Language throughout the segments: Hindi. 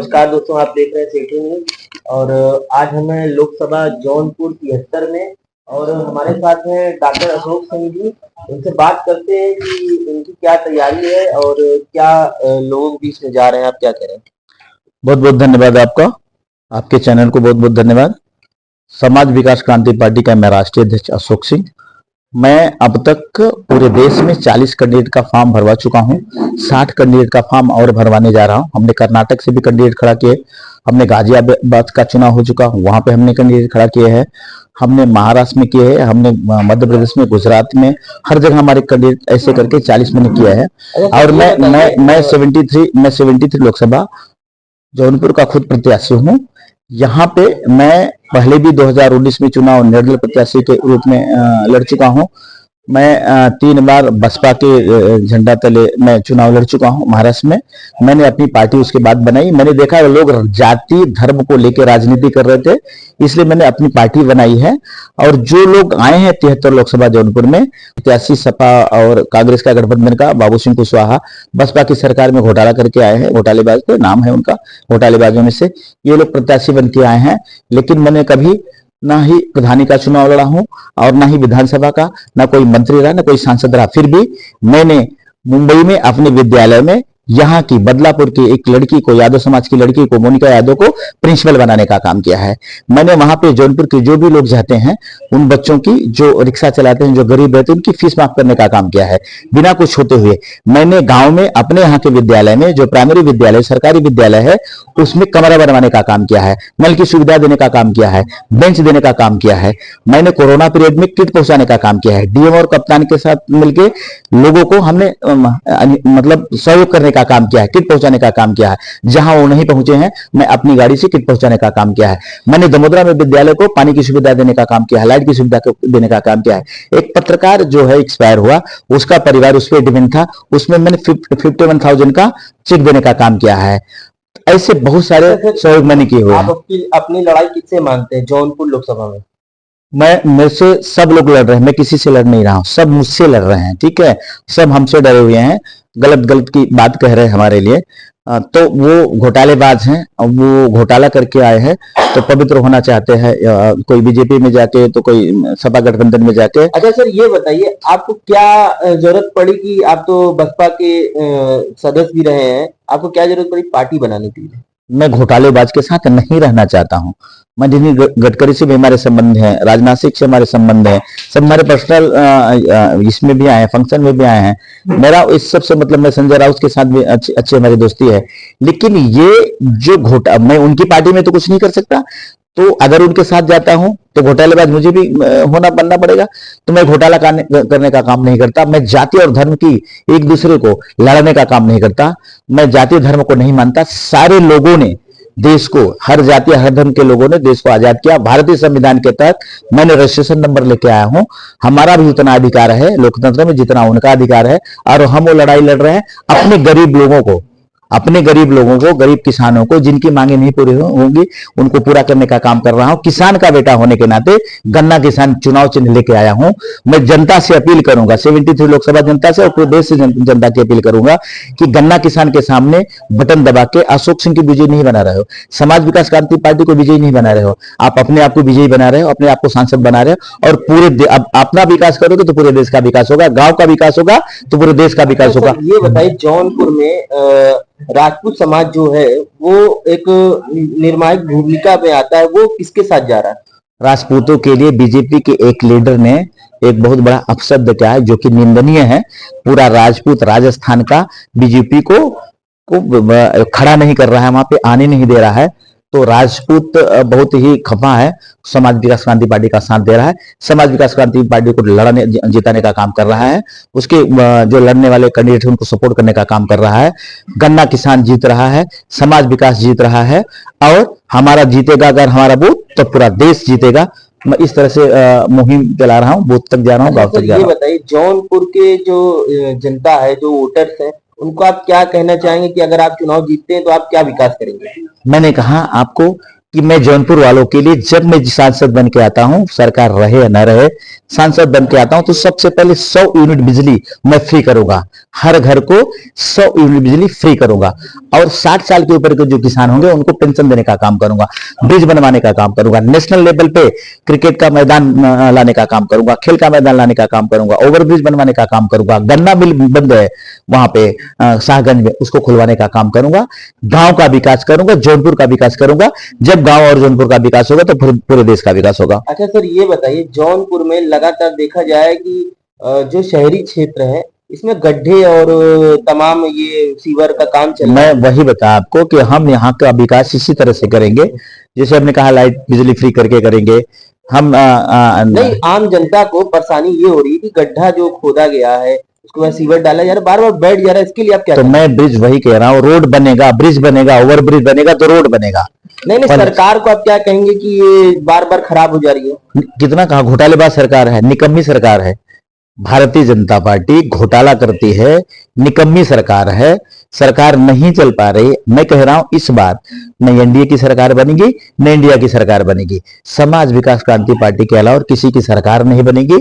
नमस्कार दोस्तों, आप देख रहे हैं सेठी न्यूज। और आज हमें लोकसभा जौनपुर 73 में और हमारे साथ हैं डॉक्टर अशोक सिंह जी। उनसे बात करते हैं कि उनकी क्या तैयारी है और क्या लोगों के बीच में जा रहे हैं। आप क्या कह रहे हैं? बहुत बहुत धन्यवाद आपका, आपके चैनल को बहुत बहुत धन्यवाद। समाज विकास क्रांति पार्टी का मैं राष्ट्रीय अध्यक्ष अशोक सिंह। मैं अब तक पूरे देश में 40 कैंडिडेट का फॉर्म भरवा चुका हूं। 60 कैंडिडेट का फॉर्म और भरवाने जा रहा हूं। हमने कर्नाटक से भी कैंडिडेट खड़ा किए, हमने गाजियाबाद का चुनाव हो चुका, वहां पे हमने कैंडिडेट खड़ा किए हैं, हमने महाराष्ट्र में किए हैं, हमने मध्य प्रदेश में, गुजरात में, हर जगह हमारे कैंडिडेट ऐसे करके 40 मैंने किया है। और मैं 73 लोकसभा जौनपुर का खुद प्रत्याशी हूँ। यहाँ पे मैं पहले भी 2019 में चुनाव निर्दलीय प्रत्याशी के रूप में लड़ चुका हूँ। मैं 3 बार बसपा के झंडा तले मैं चुनाव लड़ चुका हूँ महाराष्ट्र में। मैंने अपनी पार्टी उसके बाद बनाई। मैंने देखा लोग जाति धर्म को लेकर राजनीति कर रहे थे, इसलिए मैंने अपनी पार्टी बनाई है। और जो लोग आए हैं 73 लोकसभा जौनपुर में, प्रत्याशी सपा और कांग्रेस का गठबंधन का बाबू सिंह कुशवाहा बसपा की सरकार में घोटाला करके आए हैं, घोटालेबाज तो नाम है उनका, घोटालेबाजों में से ये लोग प्रत्याशी बन के आए हैं। लेकिन मैंने कभी ना ही प्रधानी का चुनाव लड़ा हूं और ना ही विधानसभा का, ना कोई मंत्री रहा, ना कोई सांसद रहा। फिर भी मैंने मुंबई में अपने विद्यालय में यहाँ की बदलापुर की एक लड़की को, यादव समाज की लड़की को, मोनिका यादव को प्रिंसिपल बनाने का काम किया है। मैंने वहां पे जौनपुर के जो भी लोग जाते हैं उन बच्चों की, जो रिक्शा चलाते हैं, जो गरीब रहते हैं, उनकी फीस माफ करने का काम किया है बिना कुछ होते हुए। मैंने गांव में अपने यहाँ के विद्यालय में, जो प्राइमरी विद्यालय सरकारी विद्यालय है, उसमें कमरा बनवाने का काम किया है, नल की सुविधा देने का काम किया है, बेंच देने का काम किया है। मैंने कोरोना पीरियड में किट पहुंचाने का काम किया है। डीएम और कप्तान के साथ मिलकर लोगों को हमने मतलब सहयोग करने का काम किया है, किट पहुंचाने का काम किया है। जहां वो नहीं पहुंचे हैं, मैं अपनी गाड़ी से किट पहुंचाने का काम किया है। मैंने दमोदरा में विद्यालय को पानी की सुविधा देने का काम किया है, लाइट की सुविधा देने का काम किया है। एक पत्रकार जो है एक्सपायर हुआ, उसका परिवार उस पर डिपेंड था, उसमें मैंने 51,000 का चेक देने का काम किया है। ऐसे बहुत सारे सहयोग मैंने किए हुए हैं। आप अपनी लड़ाई किससे मानते हैं जौनपुर लोकसभा में? मेरे से सब लोग लड़ रहे हैं, मैं किसी से लड़ नहीं रहा हूं, सब मुझसे लड़ रहे हैं। ठीक है, सब हमसे डरे हुए हैं, गलत गलत की बात कह रहे हैं हमारे लिए। तो वो घोटालेबाज हैं, वो घोटाला करके आए हैं, तो पवित्र होना चाहते हैं, कोई बीजेपी में जाके तो कोई सपा गठबंधन में जाके। अच्छा सर, ये बताइए आपको क्या जरूरत पड़ी कि आप तो बसपा के सदस्य भी रहे हैं, आपको क्या जरूरत पड़ी पार्टी बनाने के लिए? मैं घोटालेबाज के साथ नहीं रहना चाहता हूं। मैं जिन्हीं गडकरी से भी हमारे संबंध हैं, राजनाथ सिंह से हमारे संबंध हैं, सब हमारे पर्सनल इसमें भी आए हैं, फंक्शन में भी आए हैं। मेरा इस सबसे मतलब, मैं संजय राउत के साथ भी अच्छी हमारी दोस्ती है। लेकिन ये जो मैं उनकी पार्टी में तो कुछ नहीं कर सकता, तो अगर उनके साथ जाता हूं तो घोटालेबाज मुझे भी बनना पड़ेगा। तो मैं घोटाला करने का काम नहीं करता। मैं जाति और धर्म की एक दूसरे को लड़ने का काम नहीं करता। मैं जाति धर्म को नहीं मानता। सारे लोगों ने देश को, हर जाति हर धर्म के लोगों ने देश को आजाद किया। भारतीय संविधान के तहत मैंने रजिस्ट्रेशन नंबर लेके आया हूं। हमारा भी उतना अधिकार है लोकतंत्र में जितना उनका अधिकार है, और हम वो लड़ाई लड़ रहे हैं अपने गरीब लोगों को, गरीब किसानों को, जिनकी मांगे नहीं पूरी होंगी उनको पूरा करने का काम कर रहा हूं। किसान का बेटा होने के नाते गन्ना किसान चुनाव चिन्ह लेके आया हूं। मैं जनता से अपील करूंगा, 73 लोकसभा जनता से और पूरे देश से जनता की अपील करूंगा कि गन्ना किसान के सामने बटन दबा के अशोक सिंह की विजयी नहीं बना रहे हो, समाज विकास क्रांति पार्टी को विजयी नहीं बना रहे हो, आप अपने आप को विजयी बना रहे हो, अपने आप को सांसद बना रहे हो। और पूरे अपना विकास करोगे तो पूरे देश का विकास होगा, गांव का विकास होगा तो पूरे देश का विकास होगा। ये बताइए, जौनपुर में राजपूत समाज जो है वो एक निर्णायक भूमिका में आता है, वो किसके साथ जा रहा है? राजपूतों के लिए बीजेपी के एक लीडर ने एक बहुत बड़ा अपशब्द किया है, जो कि निंदनीय है। पूरा राजपूत राजस्थान का बीजेपी को खड़ा नहीं कर रहा है, वहां पे आने नहीं दे रहा है। तो राजपूत बहुत ही खफा है, समाज विकास क्रांति पार्टी का साथ दे रहा है, समाज विकास क्रांति पार्टी को लड़ने जिताने का काम कर रहा है, उसके जो लड़ने वाले कैंडिडेट हैं उनको सपोर्ट करने का काम कर रहा है। गन्ना किसान जीत रहा है, समाज विकास जीत रहा है, और हमारा जीतेगा अगर हमारा बूथ तो पूरा देश जीतेगा। मैं इस तरह से मुहिम चला रहा हूँ, बूथ तक जा रहा हूँ, गाँव तक जा रहा हूँ। ये बताइए, जौनपुर के जो जनता है, जो वोटर्स है, उनको आप क्या कहना चाहेंगे कि अगर आप चुनाव जीतते हैं तो आप क्या विकास करेंगे? मैंने कहा आपको कि मैं जौनपुर वालों के लिए जब मैं सांसद बन के आता हूं, सरकार रहे या न रहे, सांसद बन के आता हूं तो सबसे पहले 100 यूनिट बिजली मैं फ्री करूंगा, हर घर को 100 यूनिट बिजली फ्री करूंगा। और 60 साल के ऊपर के जो किसान होंगे उनको पेंशन देने का काम करूंगा, ब्रिज बनवाने का काम करूंगा, नेशनल लेवल पे क्रिकेट का मैदान लाने का काम करूंगा, खेल का मैदान लाने का काम करूंगा, ओवरब्रिज बनवाने का काम करूंगा, गन्ना मिल बंद है वहां पे शाहगंज में, उसको खुलवाने का काम करूंगा, गांव का विकास करूंगा, जौनपुर का विकास करूंगा। जब गांव और जौनपुर का विकास होगा तो पूरे देश का विकास होगा। अच्छा सर, ये बताइए, जौनपुर में लगातार देखा जाए कि जो शहरी क्षेत्र है इसमें गड्ढे और तमाम ये सीवर का काम चल रहा है। मैं वही बता आपको कि हम यहाँ का विकास इसी तरह से करेंगे, जैसे हमने कहा लाइट बिजली फ्री करके करेंगे हम। नहीं, आम जनता को परेशानी ये हो रही है कि गड्ढा जो खोदा गया है उसके बाद सीवर डाला जा रहा है, बार बार बैठ जा रहा है, इसके लिए आप क्या तो करें? मैं ब्रिज वही कह रहा हूँ, रोड बनेगा, ब्रिज बनेगा, ओवर ब्रिज बनेगा तो रोड बनेगा। नहीं, सरकार को आप क्या कहेंगे कि ये बार बार खराब हो जा रही है? कितना कहा, घोटालेबाज सरकार है, निकम्मी सरकार है। भारतीय जनता पार्टी घोटाला करती है, निकम्मी सरकार है, सरकार नहीं चल पा रही। मैं कह रहा हूं इस बार न एनडीए की सरकार बनेगी न इंडिया की सरकार बनेगी, समाज विकास क्रांति पार्टी के अलावा और किसी की सरकार नहीं बनेगी।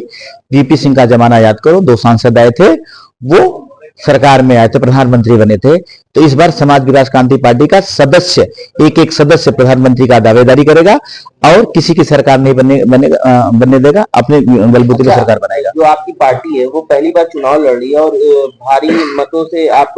वीपी सिंह का जमाना याद करो, 2 सांसद आए थे, वो सरकार में आए थे, प्रधानमंत्री बने थे। तो इस बार समाज विकास क्रांति पार्टी का सदस्य, एक सदस्य प्रधानमंत्री का दावेदारी करेगा और किसी की सरकार नहीं बनने देगा, अपने बलबूते पे सरकार बनाएगा। जो आपकी पार्टी है वो पहली बार चुनाव लड़ रही है और भारी मतों से आप